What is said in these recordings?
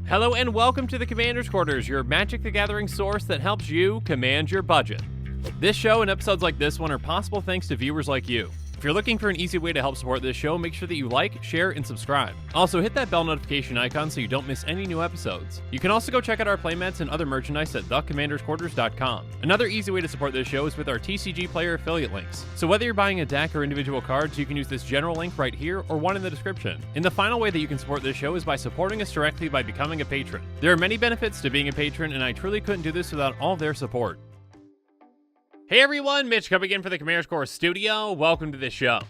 Hello and welcome to the Commander's Quarters, your Magic the Gathering source that helps you command your budget. This show and episodes like this one are possible thanks to viewers like you. If you're looking for an easy way to help support this show, make sure that you like, share, and subscribe. Also, hit that bell notification icon so you don't miss any new episodes. You can also go check out our playmats and other merchandise at thecommandersquarters.com. Another easy way to support this show is with our TCG player affiliate links. So whether you're buying a deck or individual cards, you can use this general link right here or one in the description. And the final way that you can support this show is by supporting us directly by becoming a patron. There are many benefits to being a patron, and I truly couldn't do this without all their support. Hey everyone, Mitch coming in for the Commander's Quarters studio. Welcome to the show.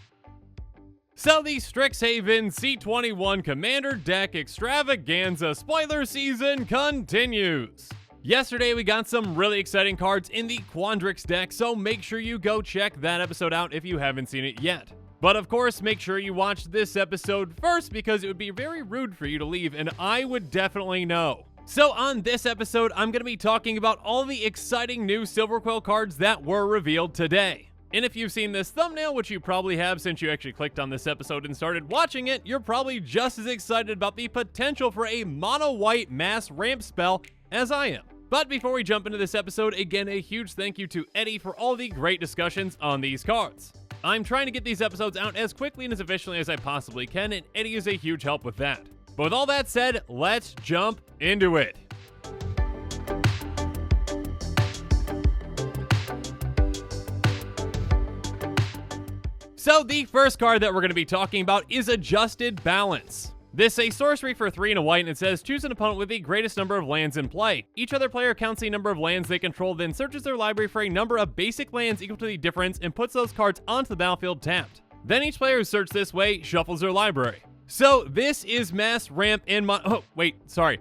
So the Strixhaven C21 Commander Deck Extravaganza spoiler season continues. Yesterday we got some really exciting cards in the Quandrix deck, so make sure you go check that episode out if you haven't seen it yet. But of course, make sure you watch this episode first because it would be very rude for you to leave, and I would definitely know. So on this episode, I'm going to be talking about all the exciting new Silverquill cards that were revealed today. And if you've seen this thumbnail, which you probably have since you actually clicked on this episode and started watching it, you're probably just as excited about the potential for a mono-white mass ramp spell as I am. But before we jump into this episode, again, a huge thank you to Eddie for all the great discussions on these cards. I'm trying to get these episodes out as quickly and as efficiently as I possibly can, and Eddie is a huge help with that. But with all that said, let's jump into it. So the first card that we're going to be talking about is Adjusted Balance. This is a sorcery for 3 and a white, and it says choose an opponent with the greatest number of lands in play. Each other player counts the number of lands they control, then searches their library for a number of basic lands equal to the difference and puts those cards onto the battlefield tapped. Then each player who searched this way shuffles their library. So this is mass ramp in oh, wait, sorry.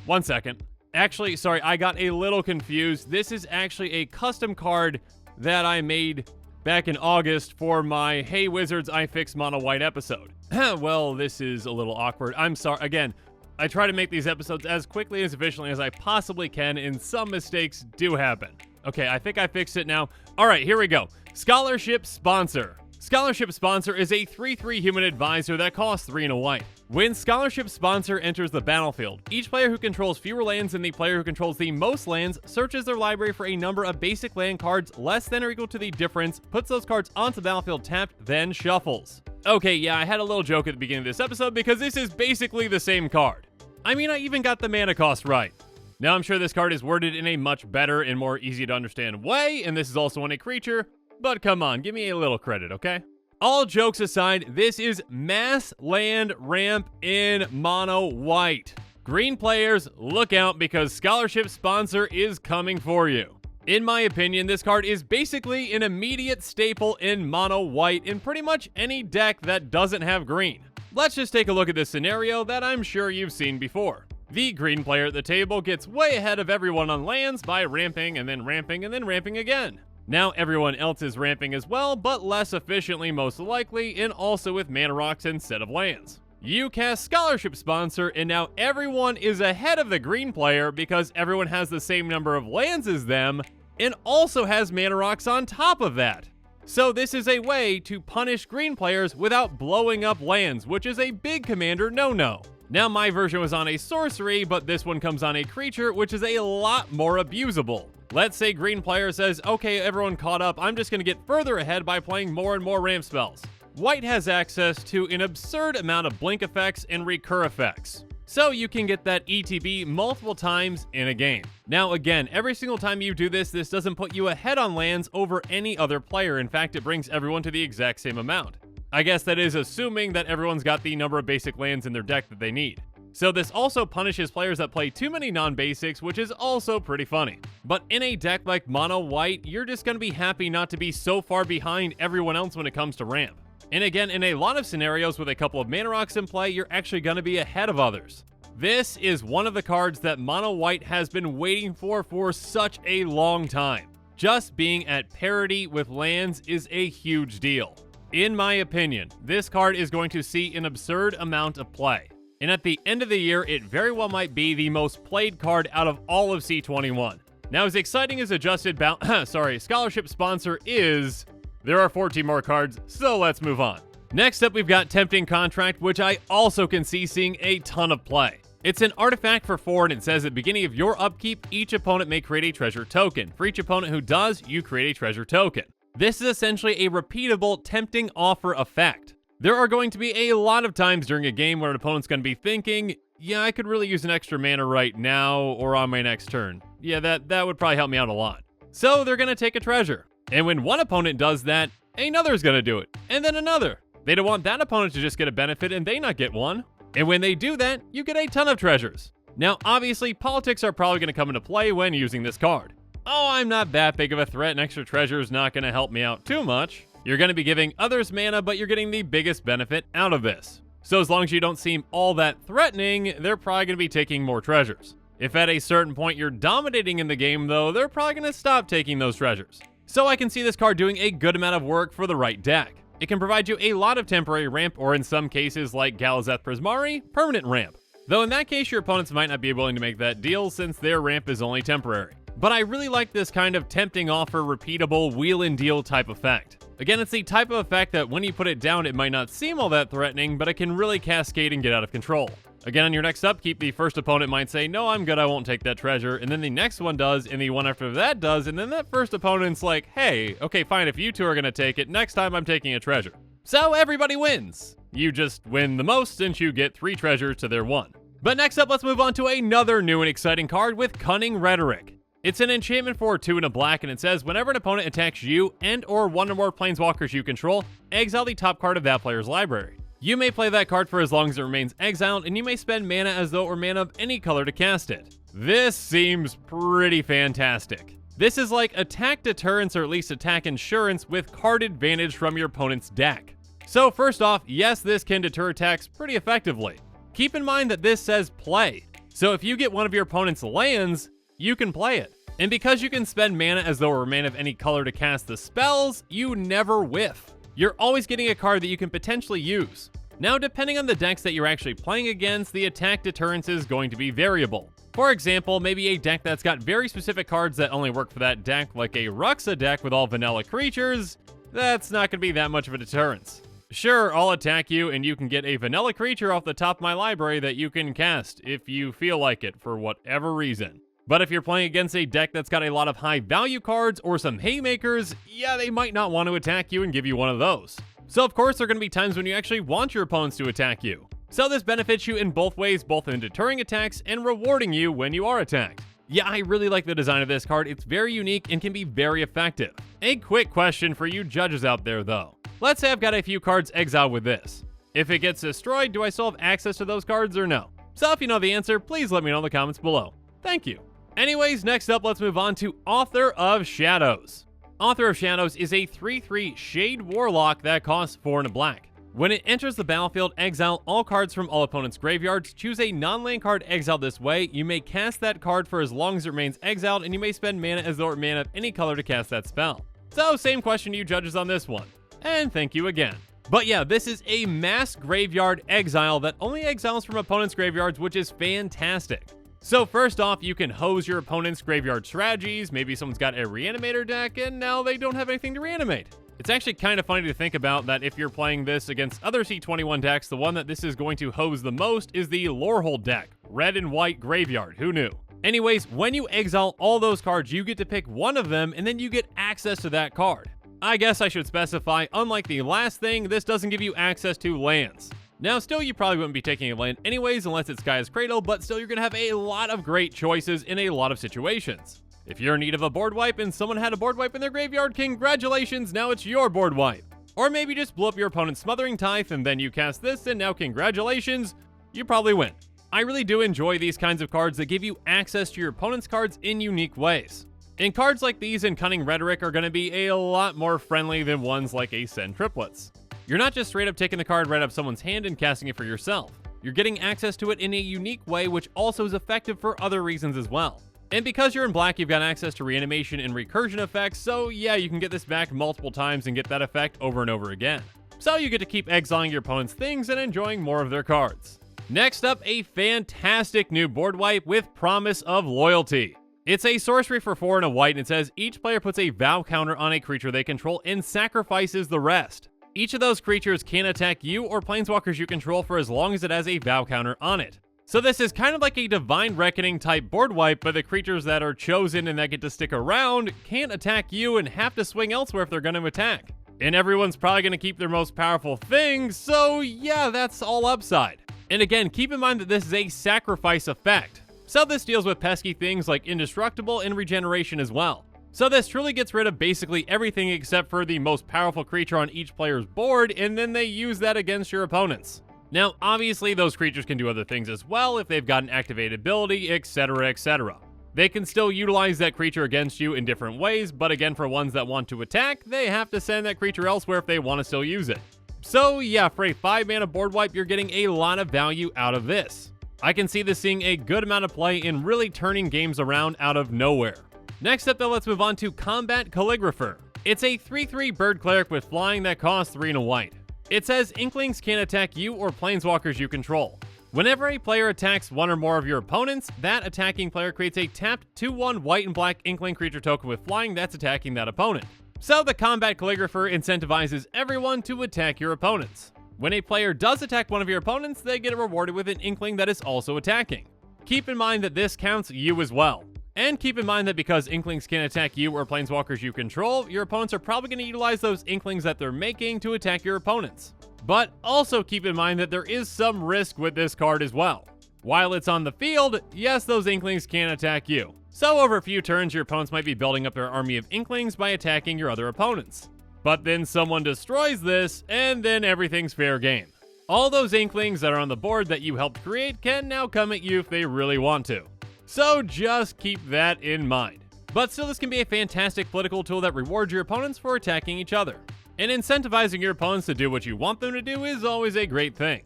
1 second. Actually, sorry, I got a little confused. This is actually a custom card that I made back in August for my Hey Wizards, I Fix Mono White episode. Well, this is a little awkward. I'm sorry. Again, I try to make these episodes as quickly and as efficiently as I possibly can, and some mistakes do happen. Okay, I think I fixed it now. All right, here we go. Scholarship Sponsor. Scholarship Sponsor is a 3/3 human advisor that costs 3 and a white. When Scholarship Sponsor enters the battlefield, each player who controls fewer lands than the player who controls the most lands searches their library for a number of basic land cards less than or equal to the difference, puts those cards onto the battlefield tapped, then shuffles. Okay, yeah, I had a little joke at the beginning of this episode because this is basically the same card. I mean, I even got the mana cost right. Now, I'm sure this card is worded in a much better and more easy to understand way, and this is also on a creature, but come on, give me a little credit, okay? All jokes aside, this is mass land ramp in mono white. Green players, look out because Scholarship Sponsor is coming for you. In my opinion, this card is basically an immediate staple in mono white in pretty much any deck that doesn't have green. Let's just take a look at this scenario that I'm sure you've seen before. The green player at the table gets way ahead of everyone on lands by ramping and then ramping and then ramping again. Now everyone else is ramping as well, but less efficiently most likely, and also with mana rocks instead of lands. You cast Scholarship Sponsor, and now everyone is ahead of the green player because everyone has the same number of lands as them, and also has mana rocks on top of that. So this is a way to punish green players without blowing up lands, which is a big commander no-no. Now my version was on a sorcery, but this one comes on a creature, which is a lot more abusable. Let's say green player says, okay, everyone caught up, I'm just going to get further ahead by playing more and more ramp spells. White has access to an absurd amount of blink effects and recur effects. So you can get that ETB multiple times in a game. Now again, every single time you do this, this doesn't put you ahead on lands over any other player. In fact, it brings everyone to the exact same amount. I guess that is assuming that everyone's got the number of basic lands in their deck that they need. So this also punishes players that play too many non-basics, which is also pretty funny. But in a deck like Mono White, you're just going to be happy not to be so far behind everyone else when it comes to ramp. And again, in a lot of scenarios with a couple of mana rocks in play, you're actually going to be ahead of others. This is one of the cards that Mono White has been waiting for such a long time. Just being at parity with lands is a huge deal. In my opinion, this card is going to see an absurd amount of play. And at the end of the year, it very well might be the most played card out of all of C21. Now, as exciting as Scholarship Sponsor is, There are 14 more cards, so let's move on. Next up, we've got Tempting Contract, which I also can see seeing a ton of play. It's an artifact for 4, and it says at the beginning of your upkeep, each opponent may create a treasure token. For each opponent who does, you create a treasure token. This is essentially a repeatable tempting offer effect. There are going to be a lot of times during a game where an opponent's going to be thinking, yeah, I could really use an extra mana right now or on my next turn. Yeah, that would probably help me out a lot. So they're going to take a treasure. And when one opponent does that, another's going to do it. And then another. They don't want that opponent to just get a benefit and they not get one. And when they do that, you get a ton of treasures. Now, obviously, politics are probably going to come into play when using this card. Oh, I'm not that big of a threat and extra treasure is not going to help me out too much. You're going to be giving others mana, but you're getting the biggest benefit out of this. So as long as you don't seem all that threatening, they're probably going to be taking more treasures. If at a certain point you're dominating in the game, though, they're probably going to stop taking those treasures. So I can see this card doing a good amount of work for the right deck. It can provide you a lot of temporary ramp, or in some cases like Galazeth Prismari, permanent ramp. Though in that case, your opponents might not be willing to make that deal since their ramp is only temporary. But I really like this kind of tempting offer, repeatable, wheel and deal type effect. Again, it's the type of effect that when you put it down, it might not seem all that threatening, but it can really cascade and get out of control. Again, on your next upkeep, the first opponent might say, no, I'm good, I won't take that treasure, and then the next one does, and the one after that does, and then that first opponent's like, hey, okay, fine, if you two are gonna take it, next time I'm taking a treasure. So everybody wins. You just win the most since you get 3 treasures to their 1. But next up, let's move on to another new and exciting card with Cunning Rhetoric. It's an enchantment for 2 and a black, and it says, whenever an opponent attacks you and or one or more planeswalkers you control, exile the top card of that player's library. You may play that card for as long as it remains exiled, and you may spend mana as though it were mana of any color to cast it. This seems pretty fantastic. This is like attack deterrence, or at least attack insurance, with card advantage from your opponent's deck. So first off, yes, this can deter attacks pretty effectively. Keep in mind that this says play. So if you get one of your opponent's lands, you can play it. And because you can spend mana as though it were mana of any color to cast the spells, you never whiff. You're always getting a card that you can potentially use. Now, depending on the decks that you're actually playing against, the attack deterrence is going to be variable. For example, maybe a deck that's got very specific cards that only work for that deck, like a Ruxa deck with all vanilla creatures, that's not going to be that much of a deterrence. Sure, I'll attack you and you can get a vanilla creature off the top of my library that you can cast if you feel like it for whatever reason. But if you're playing against a deck that's got a lot of high value cards or some haymakers, yeah, they might not want to attack you and give you one of those. So of course there are going to be times when you actually want your opponents to attack you. So this benefits you in both ways, both in deterring attacks and rewarding you when you are attacked. Yeah, I really like the design of this card. It's very unique and can be very effective. A quick question for you judges out there though. Let's say I've got a few cards exiled with this. If it gets destroyed, do I still have access to those cards or no? So if you know the answer, please let me know in the comments below. Thank you. Anyways, next up, let's move on to Author of Shadows. Author of Shadows is a 3/3 Shade Warlock that costs 4 and a black. When it enters the battlefield, exile all cards from all opponents' graveyards. Choose a non-land card exiled this way. You may cast that card for as long as it remains exiled, and you may spend mana as though it were mana of any color to cast that spell. So, same question to you judges on this one. And thank you again. But yeah, this is a mass graveyard exile that only exiles from opponents' graveyards, which is fantastic. So first off, you can hose your opponent's graveyard strategies. Maybe someone's got a reanimator deck and now they don't have anything to reanimate. It's actually kind of funny to think about that if you're playing this against other C21 decks, the one that this is going to hose the most is the Lorehold deck, red and white graveyard, who knew? Anyways, when you exile all those cards, you get to pick one of them and then you get access to that card. I guess I should specify, unlike the last thing, this doesn't give you access to lands. Now, still, you probably wouldn't be taking a land anyways unless it's Gaea's Cradle, but still, you're going to have a lot of great choices in a lot of situations. If you're in need of a board wipe and someone had a board wipe in their graveyard, congratulations, now it's your board wipe. Or maybe just blow up your opponent's Smothering Tithe and then you cast this and now congratulations, you probably win. I really do enjoy these kinds of cards that give you access to your opponent's cards in unique ways. And cards like these in Cunning Rhetoric are going to be a lot more friendly than ones like a Send Triplets. You're not just straight up taking the card right out of someone's hand and casting it for yourself. You're getting access to it in a unique way, which also is effective for other reasons as well. And because you're in black, you've got access to reanimation and recursion effects, so yeah, you can get this back multiple times and get that effect over and over again. So you get to keep exiling your opponent's things and enjoying more of their cards. Next up, a fantastic new board wipe with Promise of Loyalty. It's a sorcery for 4 and a white, and it says each player puts a vow counter on a creature they control and sacrifices the rest. Each of those creatures can attack you or planeswalkers you control for as long as it has a vow counter on it. So this is kind of like a Divine Reckoning type board wipe, but the creatures that are chosen and that get to stick around can't attack you and have to swing elsewhere if they're going to attack. And everyone's probably going to keep their most powerful thing, so yeah, that's all upside. And again, keep in mind that this is a sacrifice effect. So this deals with pesky things like indestructible and regeneration as well. So this truly gets rid of basically everything except for the most powerful creature on each player's board, and then they use that against your opponents. Now, obviously, those creatures can do other things as well if they've got an activated ability, etc, etc. They can still utilize that creature against you in different ways, but again, for ones that want to attack, they have to send that creature elsewhere if they want to still use it. So yeah, for a 5-mana board wipe, you're getting a lot of value out of this. I can see this seeing a good amount of play in really turning games around out of nowhere. Next up though, let's move on to Combat Calligrapher. It's a 3/3 bird cleric with flying that costs 3 and a white. It says Inklings can attack you or planeswalkers you control. Whenever a player attacks one or more of your opponents, that attacking player creates a tapped 2/1 white and black Inkling creature token with flying that's attacking that opponent. So the Combat Calligrapher incentivizes everyone to attack your opponents. When a player does attack one of your opponents, they get rewarded with an Inkling that is also attacking. Keep in mind that this counts you as well. And keep in mind that because Inklings can attack you or planeswalkers you control, your opponents are probably going to utilize those Inklings that they're making to attack your opponents. But also keep in mind that there is some risk with this card as well. While it's on the field, yes, those Inklings can attack you. So over a few turns, your opponents might be building up their army of Inklings by attacking your other opponents. But then someone destroys this, and then everything's fair game. All those Inklings that are on the board that you helped create can now come at you if they really want to. So just keep that in mind. But still, this can be a fantastic political tool that rewards your opponents for attacking each other. And incentivizing your opponents to do what you want them to do is always a great thing.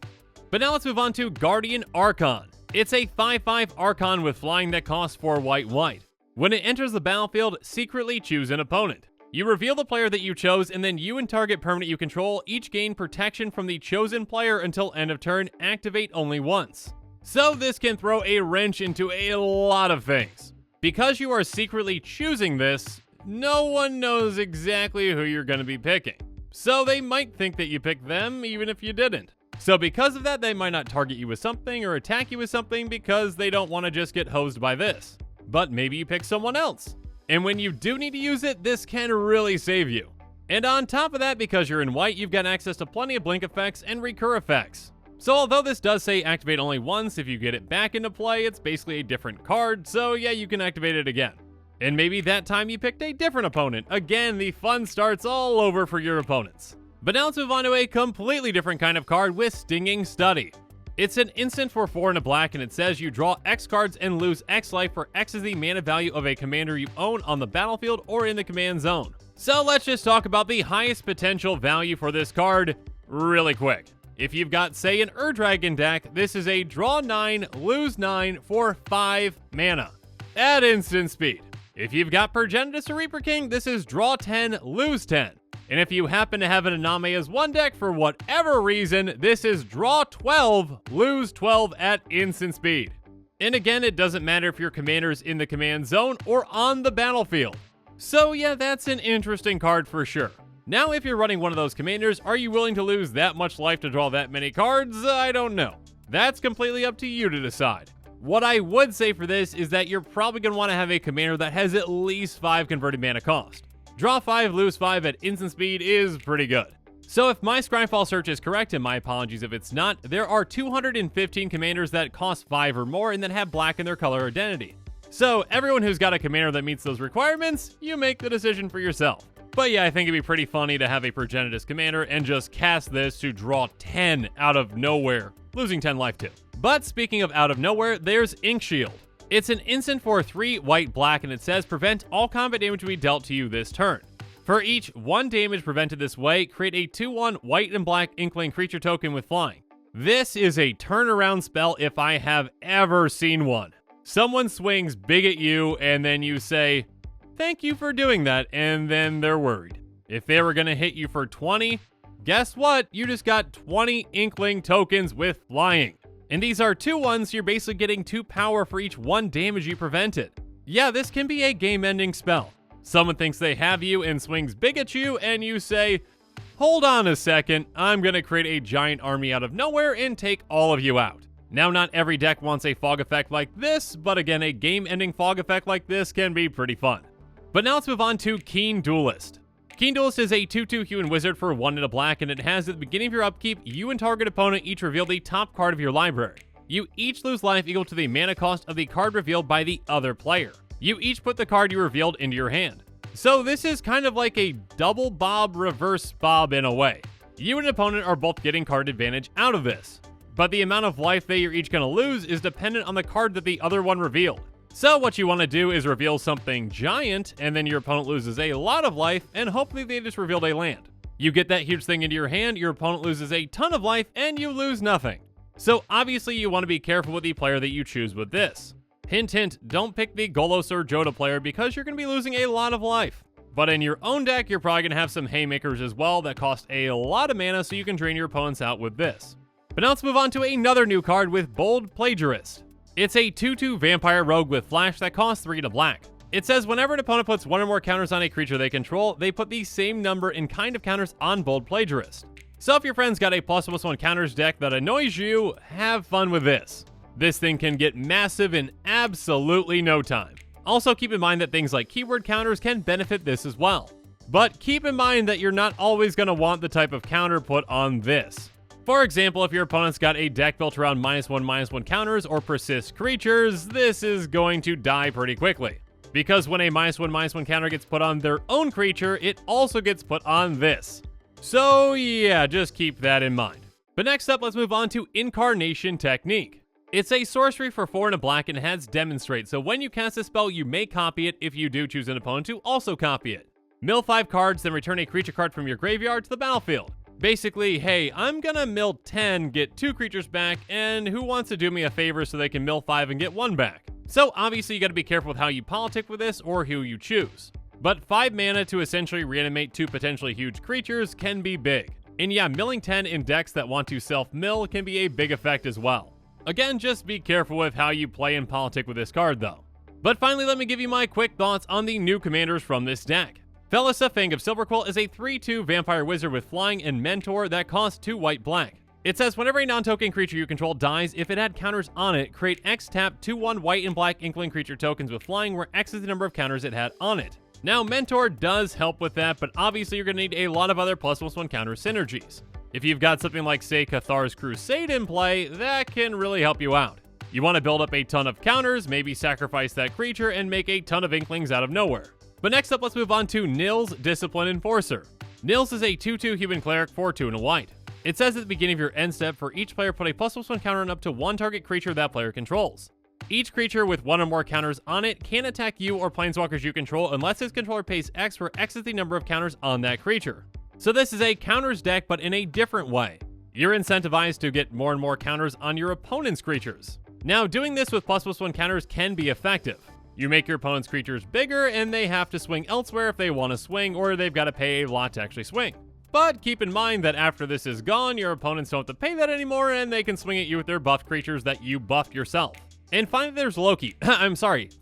But now let's move on to Guardian Archon. It's a 5/5 Archon with flying that costs 4 white. When it enters the battlefield, secretly choose an opponent. You reveal the player that you chose, and then you and target permanent you control each gain protection from the chosen player until end of turn, activate only once. So this can throw a wrench into a lot of things. Because you are secretly choosing this, no one knows exactly who you're going to be picking. So they might think that you picked them even if you didn't. So because of that, they might not target you with something or attack you with something because they don't want to just get hosed by this. But maybe you pick someone else. And when you do need to use it, this can really save you. And on top of that, because you're in white, you've got access to plenty of blink effects and recur effects. So although this does say activate only once, if you get it back into play, it's basically a different card, so yeah, you can activate it again. And maybe that time you picked a different opponent. Again, the fun starts all over for your opponents. But now let's move on to a completely different kind of card with Stinging Study. It's an instant for 4 and a black, and it says you draw X cards and lose X life, for X is the mana value of a commander you own on the battlefield or in the command zone. So let's just talk about the highest potential value for this card really quick. If you've got, say, an Ur-Dragon deck, this is a draw 9, lose 9 for 5 mana at instant speed. If you've got Progenitus or Reaper King, this is draw 10, lose 10. And if you happen to have an Aname as one deck for whatever reason, this is draw 12, lose 12 at instant speed. And again, it doesn't matter if your commander's in the command zone or on the battlefield. So yeah, that's an interesting card for sure. Now, if you're running one of those commanders, are you willing to lose that much life to draw that many cards? I don't know. That's completely up to you to decide. What I would say for this is that you're probably going to want to have a commander that has at least 5 converted mana cost. Draw 5, lose 5 at instant speed is pretty good. So if my Scryfall search is correct, and my apologies if it's not, there are 215 commanders that cost 5 or more and that have black in their color identity. So everyone who's got a commander that meets those requirements, you make the decision for yourself. But yeah, I think it'd be pretty funny to have a Progenitus commander and just cast this to draw 10 out of nowhere, losing 10 life too. But speaking of out of nowhere, there's Inkshield. It's an instant for 3 white black, and it says prevent all combat damage to be dealt to you this turn. For each 1 damage prevented this way, create a 2/1 white and black Inkling creature token with flying. This is a turnaround spell if I have ever seen one. Someone swings big at you, and then you say, thank you for doing that, and then they're worried. If they were going to hit you for 20, guess what? You just got 20 Inkling tokens with flying. And these are 2/1s, so you're basically getting 2 power for each 1 damage you prevented. Yeah, this can be a game-ending spell. Someone thinks they have you and swings big at you, and you say, hold on a second, I'm gonna create a giant army out of nowhere and take all of you out. Now, not every deck wants a fog effect like this, but again, a game-ending fog effect like this can be pretty fun. But now let's move on to Keen Duelist. Keen Duelist is a 2/2 human wizard for 1 and a black, and it has at the beginning of your upkeep, you and target opponent each reveal the top card of your library. You each lose life equal to the mana cost of the card revealed by the other player. You each put the card you revealed into your hand. So this is kind of like a double bob, reverse bob in a way. You and an opponent are both getting card advantage out of this, but the amount of life that you're each going to lose is dependent on the card that the other one revealed. So what you want to do is reveal something giant, and then your opponent loses a lot of life, and hopefully they just revealed a land. You get that huge thing into your hand, your opponent loses a ton of life, and you lose nothing. So obviously you want to be careful with the player that you choose with this. Hint hint, don't pick the Golos or Joda player because you're going to be losing a lot of life. But in your own deck, you're probably going to have some haymakers as well that cost a lot of mana, so you can drain your opponents out with this. But now let's move on to another new card with Bold Plagiarist. It's a 2/2 vampire rogue with flash that costs 3 and a black. It says whenever an opponent puts 1 or more counters on a creature they control, they put the same number and kind of counters on Bold Plagiarist. So if your friend's got a +1/+1 counters deck that annoys you, have fun with this. This thing can get massive in absolutely no time. Also keep in mind that things like keyword counters can benefit this as well. But keep in mind that you're not always going to want the type of counter put on this. For example, if your opponent's got a deck built around -1/-1 counters or persist creatures, this is going to die pretty quickly. Because when a -1/-1 counter gets put on their own creature, it also gets put on this. So yeah, just keep that in mind. But next up, let's move on to Incarnation Technique. It's a sorcery for 4 and a black and it has Demonstrate, so when you cast a spell, you may copy it if you do choose an opponent to also copy it. Mill 5 cards, then return a creature card from your graveyard to the battlefield. Basically, hey, I'm gonna mill 10, get 2 creatures back, and who wants to do me a favor so they can mill 5 and get 1 back? So obviously you gotta be careful with how you politic with this or who you choose. But 5 mana to essentially reanimate 2 potentially huge creatures can be big. And yeah, milling 10 in decks that want to self-mill can be a big effect as well. Again, just be careful with how you play and politic with this card though. But finally, let me give you my quick thoughts on the new commanders from this deck. Felissa, Fang of Silverquill is a 3/2 vampire wizard with flying and mentor that costs 2 white/black. It says whenever a non-token creature you control dies, if it had counters on it, create X tap 2/1 white and black inkling creature tokens with flying where X is the number of counters it had on it. Now, mentor does help with that, but obviously you're going to need a lot of other +1/+1 counter synergies. If you've got something like, say, Cathar's Crusade in play, that can really help you out. You want to build up a ton of counters, maybe sacrifice that creature, and make a ton of Inklings out of nowhere. But next up, let's move on to Nils, Discipline Enforcer. Nils is a 2/2 human cleric for 2 and a white. It says at the beginning of your end step, for each player put a +1/+1 counter on up to 1 target creature that player controls. Each creature with 1 or more counters on it can attack you or planeswalkers you control unless its controller pays X, where X is the number of counters on that creature. So this is a counters deck, but in a different way. You're incentivized to get more and more counters on your opponent's creatures. Now, doing this with +1/+1 counters can be effective. You make your opponent's creatures bigger, and they have to swing elsewhere if they want to swing, or they've got to pay a lot to actually swing. But keep in mind that after this is gone, your opponents don't have to pay that anymore, and they can swing at you with their buffed creatures that you buffed yourself. And finally, there's Loki.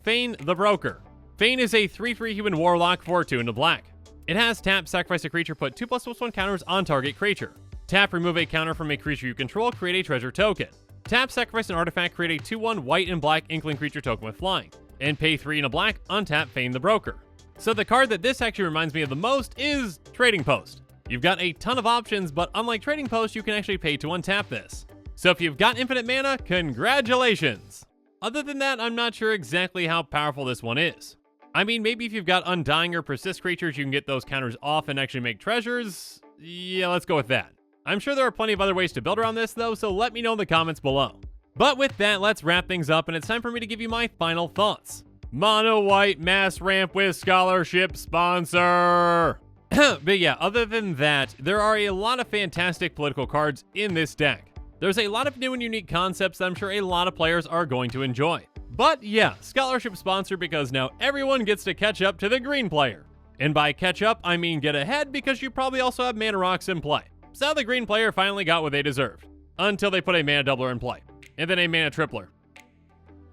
Fane the Broker. Fane is a 3/3 human warlock for 2 and a black. It has tap, sacrifice a creature, put 2 +1/+1 counters on target creature. Tap, remove a counter from a creature you control, create a treasure token. Tap, sacrifice an artifact, create a 2/1 white and black inkling creature token with flying. And pay 3 and a black, untap Fane the Broker. So the card that this actually reminds me of the most is Trading Post. You've got a ton of options, but unlike Trading Post, you can actually pay to untap this. So if you've got infinite mana, congratulations! Other than that, I'm not sure exactly how powerful this one is. I mean, maybe if you've got Undying or Persist creatures, you can get those counters off and actually make treasures. Yeah, let's go with that. I'm sure there are plenty of other ways to build around this, though, so let me know in the comments below. But with that, let's wrap things up, and it's time for me to give you my final thoughts. Mono white mass ramp with scholarship sponsor! But yeah, other than that, there are a lot of fantastic political cards in this deck. There's a lot of new and unique concepts that I'm sure a lot of players are going to enjoy. But yeah, scholarship sponsor because now everyone gets to catch up to the green player. And by catch up, I mean get ahead because you probably also have mana rocks in play. So the green player finally got what they deserved. Until they put a mana doubler in play. And then a mana tripler.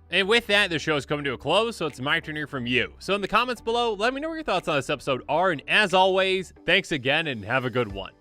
And with that, the show is coming to a close, so it's my turn to hear from you. So in the comments below, let me know what your thoughts on this episode are, and as always, thanks again and have a good one.